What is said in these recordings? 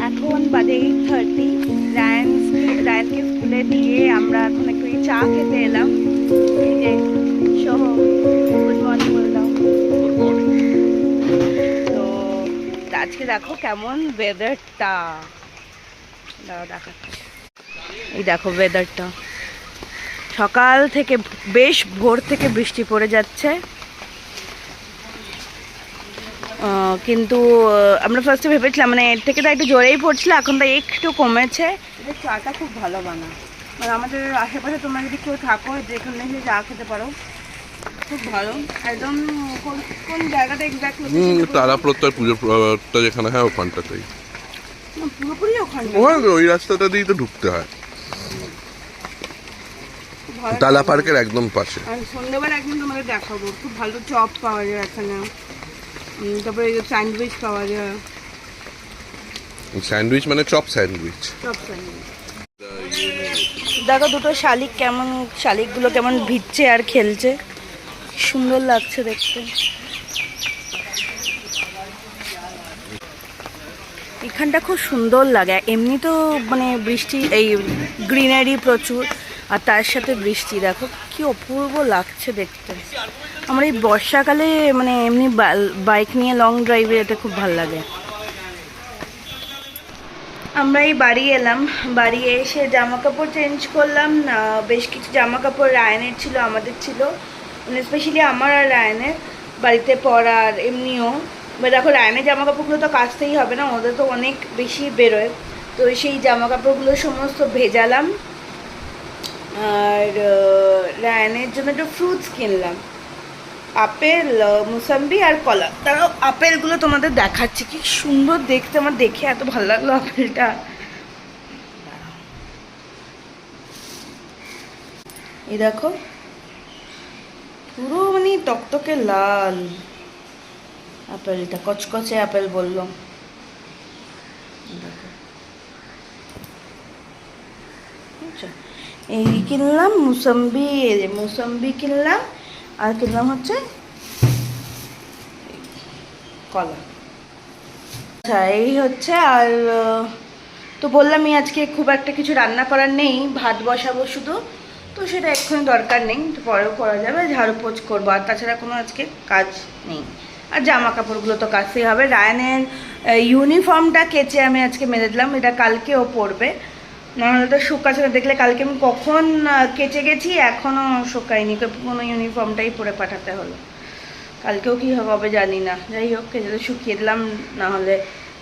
এখন বাজে 8:30। রায়ানকে স্কুলে দিয়ে আমরা এখন একটু চা খেতে এলাম। এই যে সোহম, গুড মর্নিং বললাম। তো আজকে দেখো কেমন ওয়েদারটা, দেখাচ্ছি। এই দেখো ওয়েদারটা, সকাল থেকে বেশ ভোর থেকে বৃষ্টি পড়ে যাচ্ছে, কিন্তু আমরা ফার্স্টে ভেবেছিলাম মানে এর থেকে তো একটু জোরেই পড়ছিল, এখন তো একটু কমেছে। এদের চাটা খুব ভালো বানায়, মানে আমাদের আশেপাশে তোমরা যদি কেউ থাকো যেখানে এসে চা খেতে পারো, খুব ভালো একদম। কোন জায়গাটা এক্স্যাক্টলি? তারা প্রত্যয় পুজোটা যেখানে হয় ওখানটাতেই, পুরোপুরি ওখানে ওই রাস্তাটা দিয়েই তো ঢুকতে হয়, তালা পার্কের একদম পাশে। আর সন্ধ্যেবেলা একদিন তোমাদের দেখাবো, খুব ভালো চপ পাওয়া যায় এখানে, তারপরে স্যান্ডউইচ পাওয়া যায়। স্যান্ডউইচ মানে চপ স্যান্ডউইচ। দেখো দুটো শালিক কেমন, শালিকগুলো কেমন ভিজছে আর খেলছে, সুন্দর লাগছে দেখতে। এখানটা খুব সুন্দর লাগে এমনি তো, মানে বৃষ্টি, এই গ্রিনারি প্রচুর, আর তার সাথে বৃষ্টি, দেখো কি অপূর্ব লাগছে দেখতে। আমার এই বর্ষাকালে মানে এমনি বাইক নিয়ে লং ড্রাইভে এটা খুব ভালো লাগে। আমরা এই বাড়ি এলাম, বাড়ি এসে জামা কাপড় চেঞ্জ করলাম। বেশ কিছু জামা কাপড় রায়ানের ছিল, আমাদের ছিল, মানে স্পেশালি আমার আর রায়ানের বাড়িতে পরার এমনিও। এবার দেখো রায়ানের জামা কাপড়গুলো তো কাচতেই হবে না, ওদের তো অনেক বেশি বেরোয়, তো সেই জামা কাপড়গুলো সমস্ত ভেজালাম। আর রায়ানের জন্য একটু ফ্রুটস কিনলাম, আপেল, মুসাম্বি আর কলা। তারাও আপেলগুলো তোমাদের দেখাচ্ছি, কি সুন্দর দেখতে, আমার দেখে এত ভালো লাগলো আপেলটা। এই দেখো পুরো মানে টকটকে লাল আপেলটা, কচকচে আপেল বললো। দেখো এই কিনলাম মুসাম্বি কিনলাম, আর কিনলাম হচ্ছে কলা। আচ্ছা এই হচ্ছে। আর তো বললামই আজকে খুব একটা কিছু রান্না করার নেই, ভাত বসাবো শুধু, তো সেটা এক্ষুনি দরকার নেই, তো পরেও করা যাবে, ঝাড়ু পোছ করবো, আর তাছাড়া কোনো আজকে কাজ নেই। আর জামা কাপড়গুলো তো কাচতেই হবে। রায়ানের ইউনিফর্মটা কেচে আমি আজকে মেলে দিলাম, এটা কালকে ও পরবে, নাহলে তো শুকাচ্ছে না। দেখলে কালকে আমি কখন কেচে গেছি, এখনও শুকায়নি, কোনো ইউনিফর্মটাই পরে পাঠাতে হলো। কালকেও কী হবে জানি না, যাই হোক কেচে তো শুকিয়ে দিলাম, নাহলে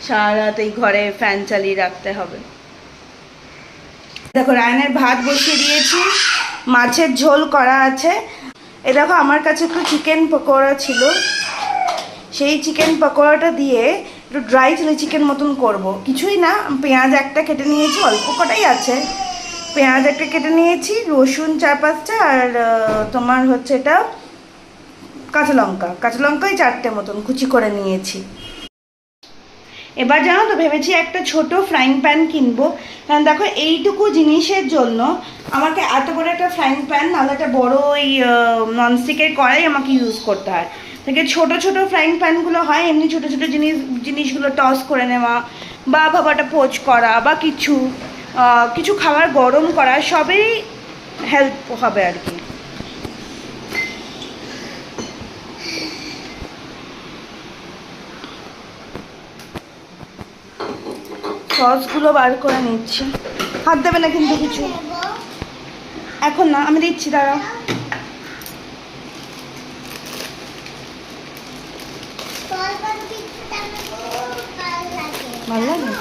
সারা রাত এই ঘরে ফ্যান চালিয়ে রাখতে হবে। দেখো রায়ানের ভাত বসিয়ে দিয়েছি, মাছের ঝোল করা আছে। এ দেখো আমার কাছে একটু চিকেন পকোড়া ছিল, সেই চিকেন পকোড়াটা দিয়ে একটু ড্রাই চিলি চিকেন মতন করব। কিছুই না, পেঁয়াজ একটা কেটে নিয়েছি, অল্প কটাই আছে, পেঁয়াজ একটা কেটে নিয়েছি, রসুন 4-5টা, আর তোমার হচ্ছে এটা কাঁচা লঙ্কাই 4টে মতন কুচি করে নিয়েছি। এবার জানো তো ভেবেছি একটা ছোট ফ্রাইং প্যান কিনবো, কারণ দেখো এইটুকু জিনিসের জন্য আমাকে এত বড় একটা ফ্রাইং প্যান, নাহলে একটা বড় ওই ননস্টিকের কড়াই আমাকে ইউজ করতে হয়। থেকে ছোট ছোট ফ্রাইং প্যানগুলো হয়, এমনি ছোট ছোট জিনিসগুলো টস করে নেওয়া, বা ভাবাটা পোচ করা, বা কিছু খাবার গরম করা, সবই হেল্প হবে আর কি। সসগুলো বার করে নিচ্ছি, হাত দেবে না কিন্তু কিছু, এখন না, আমি দিচ্ছি, দাঁড়াও। ভালো লাগে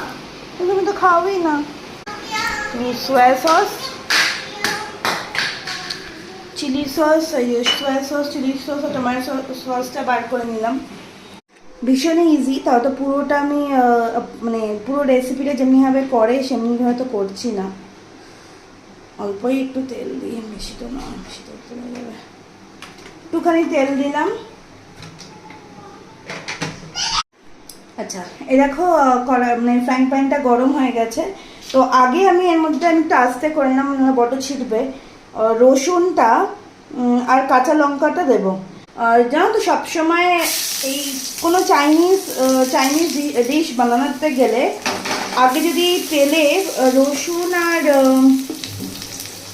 কিন্তু তুমি তো খাওয়াই না। তুমি soya sauce, chilli sauce, soya sauce, chilli sauce আর টমেটো সসটা বার করে নিলাম। ভীষণই ইজি, তাও তো পুরোটা আমি মানে পুরো রেসিপিটা যেমনিভাবে করে সেমনি হয়তো করছি না, অল্পই একটু তেল দিয়ে, বেশি তো না, বেশি তেল চলে যাবে, একটুখানি তেল দিলাম। আচ্ছা এই দেখো মানে ফ্রাইং প্যানটা গরম হয়ে গেছে, তো আগে আমি এর মধ্যে আমি একটু আস্তে করে নিলাম, বড় ছিটবে, রসুনটা আর কাঁচা লঙ্কাটা দেবো। আর জানো তো সবসময় এই কোনো চাইনিজ ডিশ বানানোতে গেলে আগে যদি তেলে রসুন আর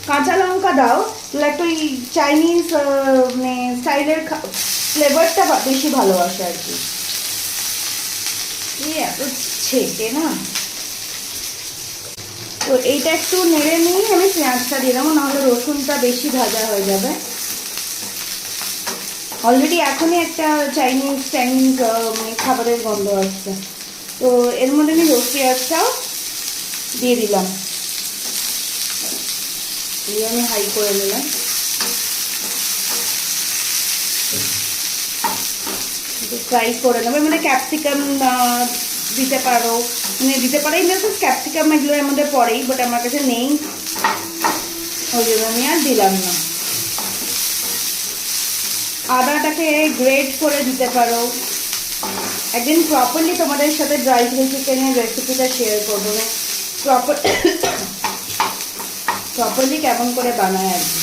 কাঁচা লঙ্কা দাও তাহলে একটা ওই চাইনিজ মানে স্টাইলের ফ্লেভারটা বেশি ভালোবাসে আর কি। এত ছেটে না, তো এইটা একটু নেড়ে নিয়ে আমি পেঁয়াজটা দিয়ে দেবো, নাহলে রসুনটা বেশি ভাজা হয়ে যাবে। অলরেডি এখনই একটা চাইনিজ খাবারের গন্ধ আসছে, তো এর মধ্যে আমি পেঁয়াজটাও দিয়ে দিলাম, দিয়ে আমি হাই করে নিলাম। ফ্রাই করে নেবো, মানে ক্যাপসিকাম দিতে পারো, মানে দিতে পারেই না, ক্যাপসিকাম এগুলো এর মধ্যে পড়েই, বাট আমার কাছে নেই, ওই জন্য আমি আর দিলাম না। আদাটাকে গ্রেট করে দিতে পারো। একদিন প্রপারলি তোমাদের সাথে ড্রাই চিকেনের রেসিপিটা শেয়ার করবো, না প্রপারলি কেমন করে বানায় আর কি।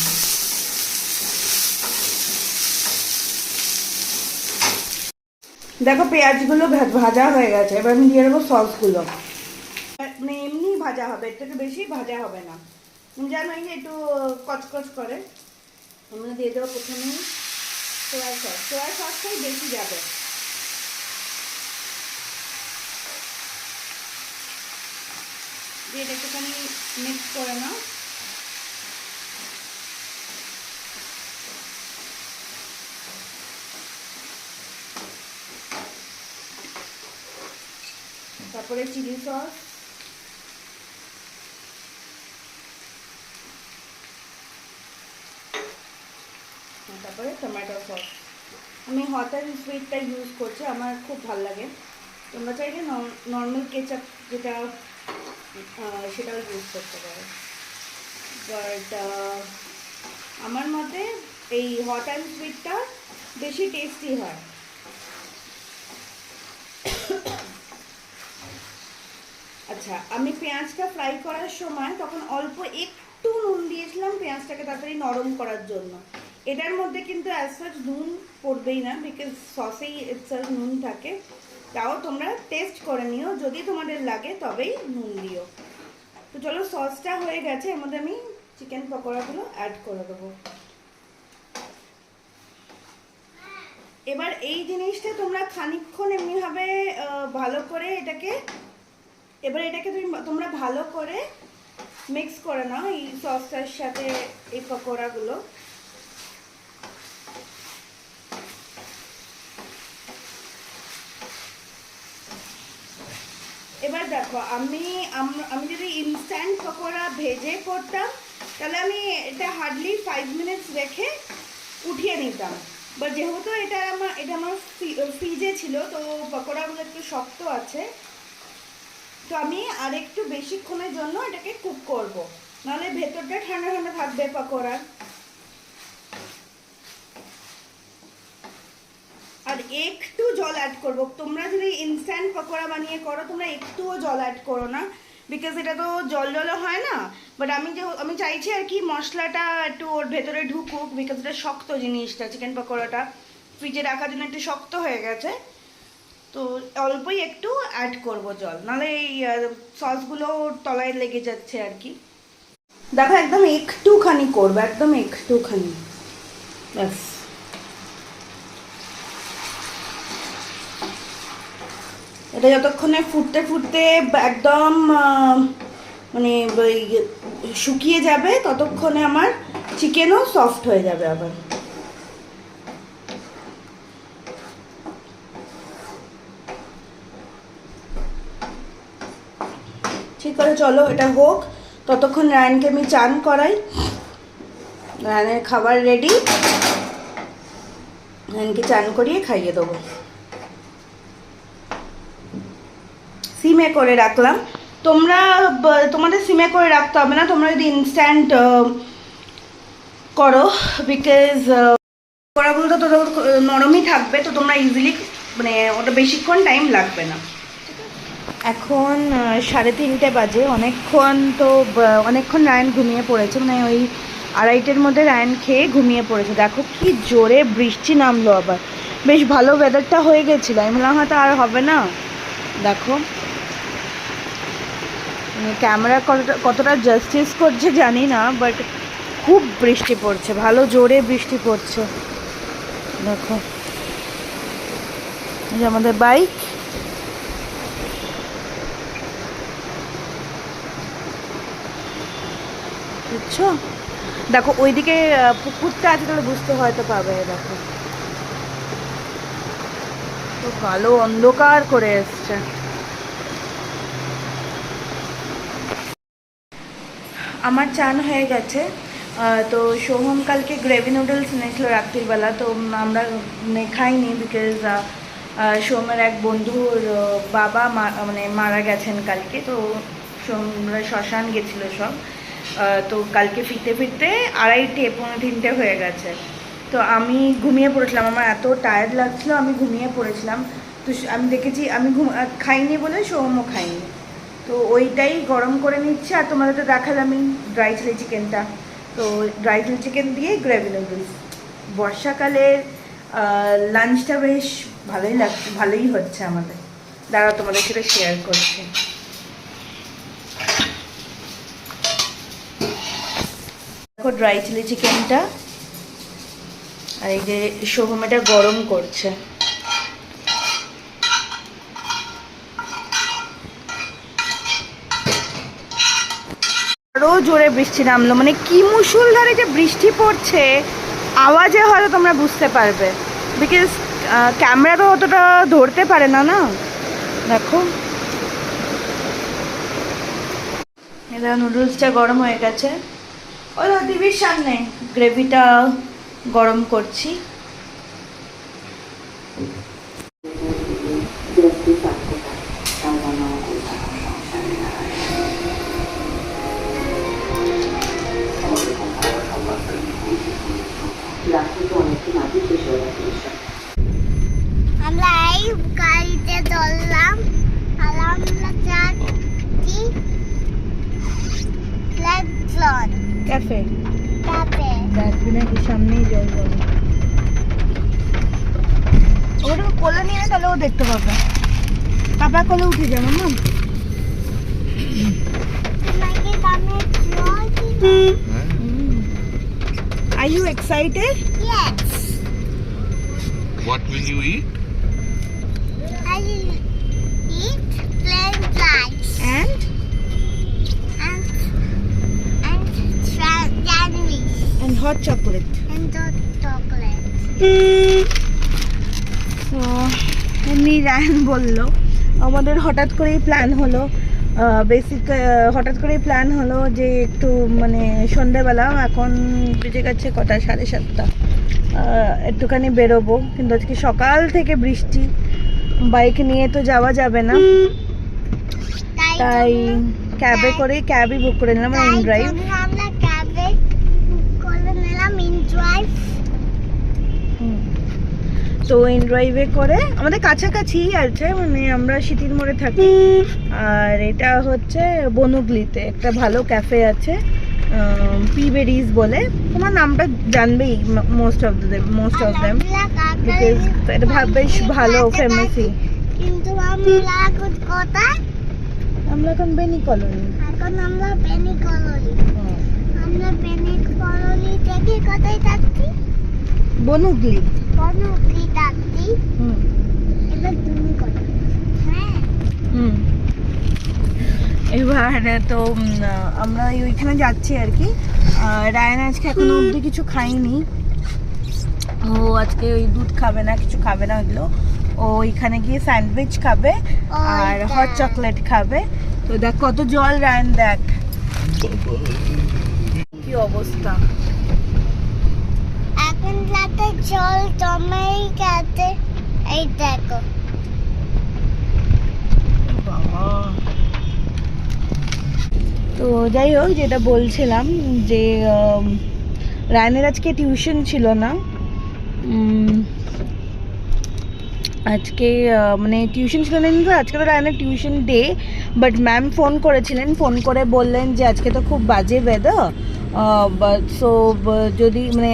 দেখো পেঁয়াজগুলো ভাজা হয়ে গেছে, এবার আমি দিয়ে দেবো সসগুলো। মানে এমনি ভাজা হবে, এর থেকে বেশি ভাজা হবে না, জানো এই একটু কচকচ করে। আমরা দিয়ে দেবো প্রথমেই সোয়া সস, সোয়া সসটাই বেশি যাবে। দিয়ে একটুখানি মিক্স করে নাও। তারপরে চিলি সস, তারপরে টমেটো সস। আমি হট অ্যান্ড সুইটটা ইউজ করছি, আমার খুব ভালো লাগে। তোমরা চাইলে নর্মাল কেচাপ যেটা সেটাও ইউজ করতে পারো, বাট আমার মতে এই হট অ্যান্ড সুইটটা বেশি টেস্টি হয়। আচ্ছা, আমি পেঁয়াজটা ফ্রাই করার সময় তখন অল্প একটু নুন দিয়েছিলাম পেঁয়াজটাকে তাড়াতাড়ি নরম করার জন্য। এটার মধ্যে কিন্তু অ্যাজ সাচ নুন পড়বেই না, বিকজ সসেই ইটসেলফ নুন থাকে। তাও তোমরা টেস্ট করে নিও, যদি তোমাদের লাগে তবেই নুন দিও। তো চলো, সসটা হয়ে গেছে, এর মধ্যে আমি চিকেন পকোড়াগুলো অ্যাড করে দেবো। এবার এই জিনিসটা তোমরা খানিকক্ষণ এমনিভাবে ভালো করে এটাকে তোমরা ভালো করে মিক্স করে নাও এই সসটার সাথে এই পকোড়াগুলো। এবার দেখো, আমি যদি ইনস্ট্যান্ট পকোড়া ভেজে করতাম তাহলে আমি এটা হার্ডলি 5 মিনিটস রেখে উঠিয়ে নিতাম, বাট যেহেতু এটা আমার ফ্রিজে ছিল, তো পকোড়াগুলো একটু শক্ত আছে, তো আমি আর একটু বেশিক্ষণের জন্য এটাকে কুক করব, নাহলে ভেতরটা ঠান্ডা ঠান্ডা থাকবে পকোড়ার। আর একটু জল অ্যাড করব। তোমরা যদি ইনস্ট্যান্ট পকোড়া বানিয়ে করো তোমরা একটুও জল অ্যাড করো না, বিকজ এটা তো জল জলও হয় না। বাট আমি চাইছি আর কি মশলাটা একটু ওর ভেতরে ঢুকুক, বিকজ এটা শক্ত জিনিসটা, চিকেন পকোড়াটা ফ্রিজে রাখার জন্য একটু শক্ত হয়ে গেছে, তো অল্পই একটু অ্যাড করব জল, নাহলে এই সসগুলো তলায় লেগে যাচ্ছে আর কি। দেখো একদম একটুখানি করবে, একদম একটুখানি, ব্যাস। এটা যতক্ষণে ফুটতে ফুটতে একদম মানে শুকিয়ে যাবে, ততক্ষণে আমার চিকেনও সফট হয়ে যাবে আবার। ঠিক আছে, চলো এটা হোক, ততক্ষণ রায়নকে আমি চান করাই। রায়নের খাবার রেডি, রায়নকে চান করিয়ে খাইয়ে দেবো। সিমে করে রাখলাম, তোমাদের সিমে করে রাখতে হবে না, তোমরা যদি ইনস্ট্যান্ট করো, বিকজ কড়াগুলো তো নরমই থাকবে, তো তোমরা ইজিলি মানে ওটা বেশিক্ষণ টাইম লাগবে না। এখন 3:30 বাজে, অনেকক্ষণ রায়ন ঘুমিয়ে পড়েছে, মানে ওই 2:30-র মধ্যে রায়ন খেয়ে ঘুমিয়ে পড়েছে। দেখো কি জোরে বৃষ্টি নামলো, আবার বেশ ভালো ওয়েদারটা হয়ে গেছিলো, আমি বললাম হয়তো আর হবে না। দেখো ক্যামেরা কতটা জাস্টিস করছে জানি না, বাট খুব বৃষ্টি পড়ছে, ভালো জোরে বৃষ্টি পড়ছে। দেখো এই যে আমাদের বাইক, বুঝছো? দেখো ওইদিকে পুকুরটা আছে, তাহলে বুঝতে হয়তো পাবে। দেখো তো কালো অন্ধকার করে এসছে। আমার চান হয়ে গেছে। তো সোহম কালকে গ্রেভি নুডলস এনেছিল রাত্রিবেলা, তো আমরা খাইনি, বিকজ সোহমের এক বন্ধুর বাবা মানে মারা গেছেন কালকে, তো সোহমরা শ্মশান গেছিলো সব। তো কালকে ফিরতে ফিরতে 2:30 পৌনে 3টে হয়ে গেছে। তো আমি ঘুমিয়ে পড়েছিলাম, আমার এত টায়ার্ড লাগছিলো, আমি ঘুমিয়ে পড়েছিলাম। তো আমি দেখেছি আমি খাইনি বলে সোহমও খাইনি। তো ওইটাই গরম করে নিচ্ছে। আর তোমাদের তো দেখালামই ড্রাই চিলি চিকেনটা, তো ড্রাই চিলি চিকেন দিয়ে গ্রেভি নুডলস। বর্ষাকালের লাঞ্চটা বেশ ভালোই লাগছে, ভালোই হচ্ছে আমাদের। দাঁড়াও তোমাদের সাথে শেয়ার করছি। দেখো ড্রাই চিলি চিকেনটা, আর এই যে সোহম এটা গরম করছে। আরও জোরে বৃষ্টি নামলো, মানে কি মুষলধারে যে বৃষ্টি পড়ছে, আওয়াজে হয়তো তোমরা বুঝতে পারবে, বিকজ ক্যামেরা তো অতটা ধরতে পারে না। না দেখো এটা নুডলসটা গরম হয়ে গেছে, ওই টিভির সামনে গ্রেভিটা গরম করছি। আমরা এই গাড়িতে চললাম, আমরা যাচ্ছি লেকজন ক্যাফে, ক্যাফে। দেখবি নাকি সামনেই জল জল, ওটা কোলে নিয়ে তাহলে ও দেখতে পাবে। পাপা কোলে উঠে যাবো না। তোমাকে কামে জল Are you excited? Yes. What will you eat? I will eat plain rice And sandwich and hot chocolate. and the chocolate. তো এমনি রায়ন বললো, আমাদের হঠাৎ করেই প্ল্যান হলো, হঠাৎ করেই প্ল্যান হলো যে একটু মানে সন্ধেবেলা, এখন বেজে গেছে কটা, 7:30, একটুখানি বেরোবো। কিন্তু আজকে সকাল থেকে বৃষ্টি, বাইক নিয়ে তো যাওয়া যাবে না, তাই ক্যাবই বুক করে নিলাম, ইন ড্রাইভ। আমরা ক্যাবে করে নিলাম ইন ড্রাইভ। তো ইন ড্রাইভে করে আমাদের কাছাকাছি আছে, মানে আমরা সিটির মোড়ে থাকি। আর এটা হচ্ছে বনুগলিতে একটা ভালো ক্যাফে আছে, পিবেরিজ বলে, তোমার নামটা জানবেই মোস্ট অফ দেম, বিকজ এটা বেশ ভালো ফেমাসই। কিন্তু আমরা এখন কোথায়? আমরা এখন বেনি কলোনি। এখন আমরা বেনি কলোনি। আমরা বেনি কলোনি থেকে কোথায় যাচ্ছি? বনুগলি। বনুগলি যাচ্ছি। এবার তুমি কোথায়? হ্যাঁ। এবার তো আমরা ওইখানে যাচ্ছি আর কি। রায়ন আজকে এখনো অবধি কিছু খাইনি, ও আজকে ওই দুধ খাবে না, কিছু খাবে না ওগুলো। ও ওইখানে গিয়ে স্যান্ডউইচ খাবে আর হট চকলেট খাবে। তো দেখ কত জল, রায়ন দেখ কি অবস্থা। এখন যাতে জল জমেই গেছে, এই দেখো। বাবা, তো যাই হোক, যেটা বলছিলাম যে রায়নের আজকে টিউশন ছিল না, আজকে মানে টিউশন ছিল না, কিন্তু আজকে তো রায়নের tuition day. But ma'am phone করেছিলেন, ফোন করে বললেন যে আজকে তো খুব বাজে ওয়েদার, সো যদি মানে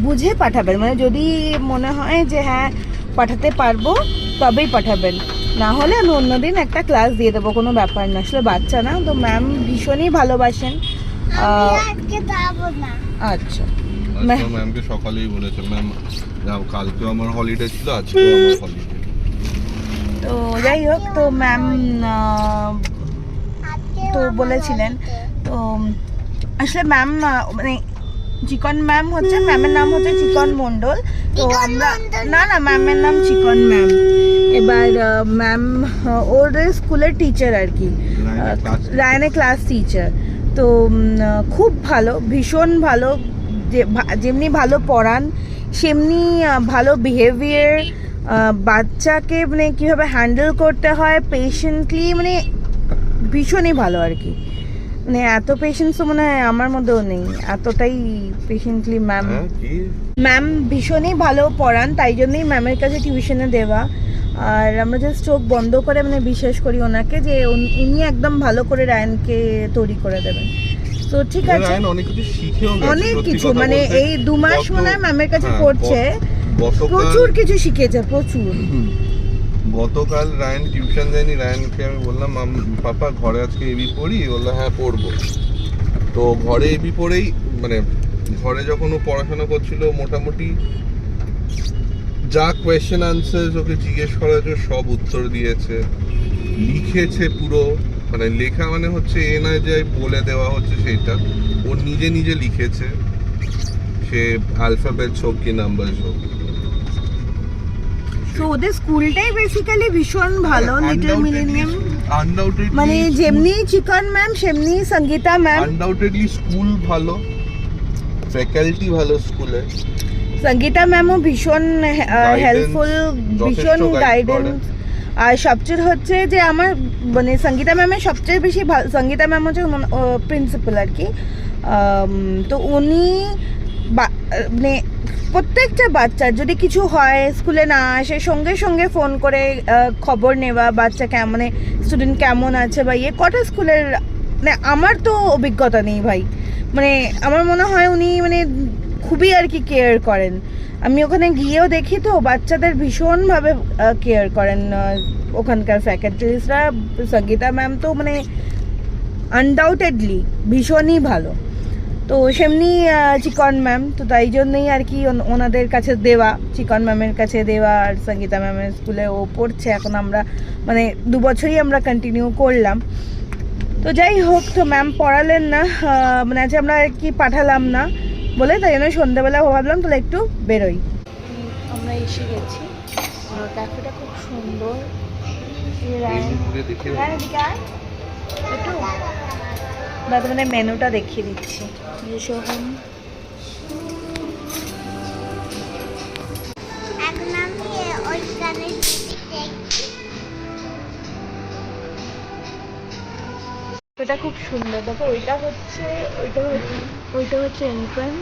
বুঝে পাঠাবেন, মানে যদি মনে হয় যে হ্যাঁ পাঠাতে পারবো তবেই পাঠাবেন। না হলে আমি অন্যদিন একটা ক্লাস দিয়ে দেবো, কোনো ব্যাপার না, আসলে বাচ্চা না তো ম্যাম ভীষণই ভালোবাসেন। আমি আজকে যাবো না। আচ্ছা ম্যামকে সকালেই বলেছে ম্যাম যাও, কালকেও আমার হলিডে ছিল, আজকেও আমার হলিডে। তো যাই হোক, তো ম্যাম আজকেও তো আমার বলেছিলেন, holiday। তো আসলে ম্যাম মানে চিকন ম্যাম হচ্ছে, ম্যামের নাম হচ্ছে চিকন মণ্ডল। তো চিকন আমরা মণ্ডল। না না ম্যামের নাম চিকন ম্যাম। এবার ম্যাম ওর স্কুলের টিচার আর কি, রায়নে ক্লাস টিচার। তো খুব ভালো, ভীষণ ভালো, যেমনি ভালো পড়ান সেমনি ভালো বিহেভিয়ার, বাচ্চাকে মানে কীভাবে হ্যান্ডেল করতে হয় পেশেন্টলি, মানে ভীষণই ভালো আর কি। মানে এত পেশেন্স তো মনে হয় আমার মধ্যেও নেই, এতটাই পেশেন্টলি ম্যাম। ম্যাম ভীষণই ভালো পড়ান, তাই জন্যই ম্যামের কাছে টিউশনে দেওয়া। আর আমরা জাস্ট চোখ বন্ধ করে মানে বিশ্বাস করি ওনাকে যে উনি একদম ভালো করে রায়নকে তৈরি করে দেবেন। তো ঠিক আছে, অনেক কিছু শিখেও গেছে, অনেক সত্যি কিছু কথা মানে বলতে। এই 2 মাস মনে হয় ম্যামের কাছে হ্যাঁ, পড়ছে, প্রচুর কিছু শিখেছে, প্রচুর। গতকাল রায়ন টিউশন যায়নি, রায়নকে আমি বললাম পাপা ঘরে আজকে এবি পড়ি, বললো হ্যাঁ পড়বো। তো ঘরে এবি পড়েই মানে ঘরে যখন ও পড়াশোনা করছিল মোটামুটি যা কোয়েশ্চেন আনসার ওকে জিজ্ঞেস করা হয়েছে সব উত্তর দিয়েছে, লিখেছে পুরো। মানে লেখা মানে হচ্ছে এ নয় যে বলে দেওয়া হচ্ছে, সেইটা ও নিজে নিজে লিখেছে, সে অ্যালফাবেটস হোক কি নাম্বারস হোক। তো ওদের স্কুলটাই বেসিক্যালি ভীষণ ভালো, লিটল মিলেনিয়াম। আনডাউটেডলি মানে যেমনি চিকন ম্যাম সেমনি সঙ্গীতা ম্যাম। আনডাউটেডলি স্কুল ভালো, ফ্যাকাল্টি ভালো স্কুলে। সঙ্গীতা ম্যামও ভীষণ হেল্পফুল, ভীষণ গাইডেন্স। আর সবচেয়ে হচ্ছে যে আমার মানে সঙ্গীতা ম্যামের সবচেয়ে বেশি সঙ্গীতা ম্যাম হচ্ছে প্রিন্সিপাল আর কি। তো উনি মানে প্রত্যেকটা বাচ্চার যদি কিছু হয় স্কুলে না আসে সঙ্গে সঙ্গে ফোন করে খবর নেওয়া, বাচ্চা কেমন মানে স্টুডেন্ট কেমন আছে বা কটা স্কুলের, মানে আমার তো অভিজ্ঞতা নেই ভাই, মানে আমার মনে হয় উনি মানে খুবই আর কি কেয়ার করেন। আমি ওখানে গিয়েও দেখি তো বাচ্চাদের ভীষণভাবে কেয়ার করেন ওখানকার ফ্যাকাল্টিসরা। সঙ্গীতা ম্যাম তো মানে আনডাউটেডলি ভীষণই ভালো। তো সেমনি চিকন ম্যাম, তো তাই জন্যই আর কি ওনাদের কাছে দেওয়া, চিকন ম্যামের কাছে দেওয়া। আর সঙ্গীতা ম্যামের স্কুলে ও পড়ছে এখন, আমরা মানে 2 বছরই আমরা কন্টিনিউ করলাম। তো যাই হোক, তো ম্যাম পড়ালেন না, মানে আজ আমরা আর কি পাঠালাম না বলে, তাই জন্য সন্ধ্যাবেলা ভাবলাম তাহলে একটু বেরোই। আমরা এসে গেছি, ক্যাফেটা খুব সুন্দর। একটু দাদা মানে মেনুটা দেখিয়ে দিচ্ছি। সোহন এখন আমি ওইখানে দেখছি। এটা খুব সুন্দর, দেখো ওইটা হচ্ছে এন্ট্রান্স,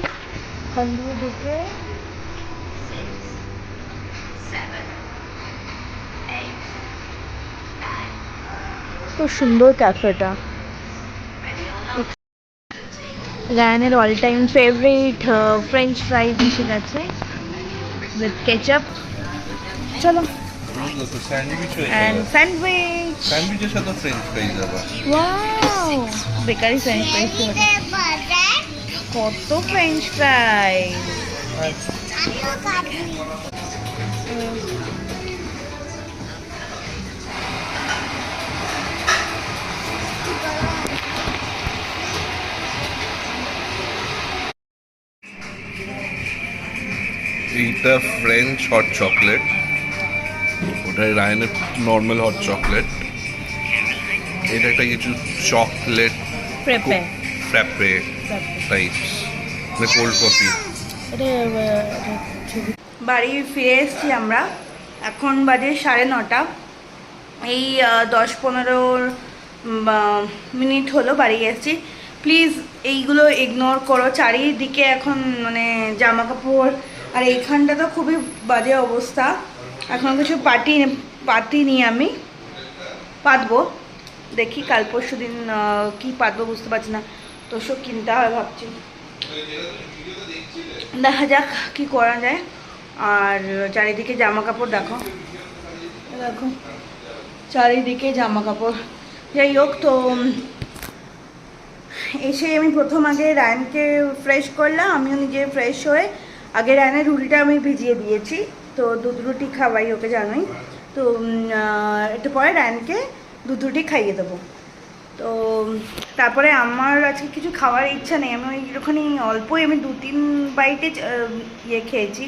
ওখান দিয়ে ঢুকে খুব সুন্দর ক্যাফেটা। রায়ানের অল টাইম ফেভারিট ফ্রেঞ্চ ফ্রাইজ এসে গেছে উইথ কেচাপ। চলো, অ্যান্ড স্যান্ডউইচ। স্যান্ডউইচের সাথে ফ্রেঞ্চ ফ্রাইজ আবার। ওয়াও, বেকারি ফ্রেঞ্চ ফ্রাইজ কত ফ্রেঞ্চ ফ্রাইজ। আমিও খাবি। এইটা ফ্রেঞ্চ হট চকলেট, ওটা রায়নের নর্মাল হট চকলেট। এটা একটা কিছু চকলেট ফ্রেপে ফ্র্যাপে টাইপস, মানে কোল্ড কফি। বাড়ি ফিরে এসেছি আমরা, এখন বাজে 9:30। এই 10-15 মিনিট হলো বাড়ি এসেছি। প্লিজ এইগুলো ইগনোর করো, চারিদিকে এখন মানে জামা কাপড়, আর এইখানটা তো খুবই বাজে অবস্থা। এখন কিছু পাতিনি, আমি পাতবো, দেখি কাল পরশু দিন কী পাতবো বুঝতে পারছি না, তো সব কিনতে হবে ভাবছি, দেখা যাক কি করা যায়। আর চারিদিকে জামা কাপড় দেখো, চারিদিকে জামা কাপড়। যাই হোক, তো এসে আমি প্রথম আগে রায়নকে ফ্রেশ করলাম, আমিও নিজে ফ্রেশ হয়ে আগে রায়নের রুটিটা আমি ভিজিয়ে দিয়েছি, তো দুধ রুটি খাওয়াই ওকে জানোই। তো একটু পরে রায়নকে দুধ রুটি খাইয়ে দেবো। তো তারপরে আমার আজকে কিছু খাওয়ার ইচ্ছা নেই, আমি ওইখানে অল্পই আমি 2-3 বাইটে ইয়ে খেয়েছি,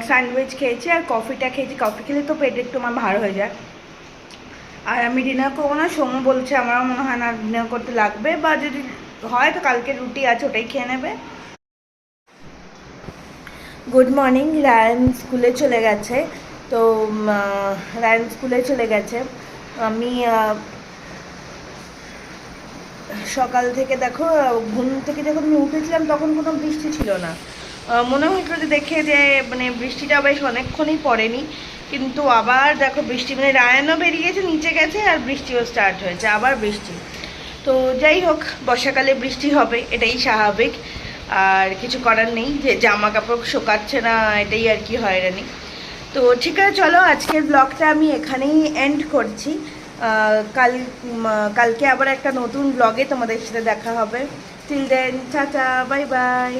স্যান্ডউইচ খেয়েছি আর কফিটা খেয়েছি। কফি খেলে তো পেট একটু আমার ভার হয়ে যায়। আর আমি ডিনার করবো না, সোমু বলছে আমারও মনে হয় না ডিনার করতে লাগবে, বা যদি হয় তো কালকে রুটি আছে ওটাই খেয়ে নেবে। Good morning. রায়ন স্কুলে চলে গেছে, তো রায়ন স্কুলে চলে গেছে। আমি সকাল থেকে দেখো, ঘুম থেকে যখন আমি উঠেছিলাম তখন কোনো বৃষ্টি ছিল না। মনে হয়েছিল যে দেখে যে মানে বৃষ্টিটা বেশ অনেকক্ষণই পড়েনি, কিন্তু আবার দেখো বৃষ্টি, মানে রায়নও বেরিয়েছে নিচে গেছে আর বৃষ্টিও স্টার্ট হয়েছে, আবার বৃষ্টি। তো যাই হোক, বর্ষাকালে বৃষ্টি হবে, এটাই স্বাভাবিক, আর কিছু করার নেই, যে জামা কাপড় শোকাচ্ছে না এটাই আর কি হয়রানি। তো ঠিক আছে, চলো আজকের ব্লগটা আমি এখানেই এন্ড করছি। কালকে আবার একটা নতুন ব্লগে তোমাদের সাথে দেখা হবে। Till then, tata, bye by.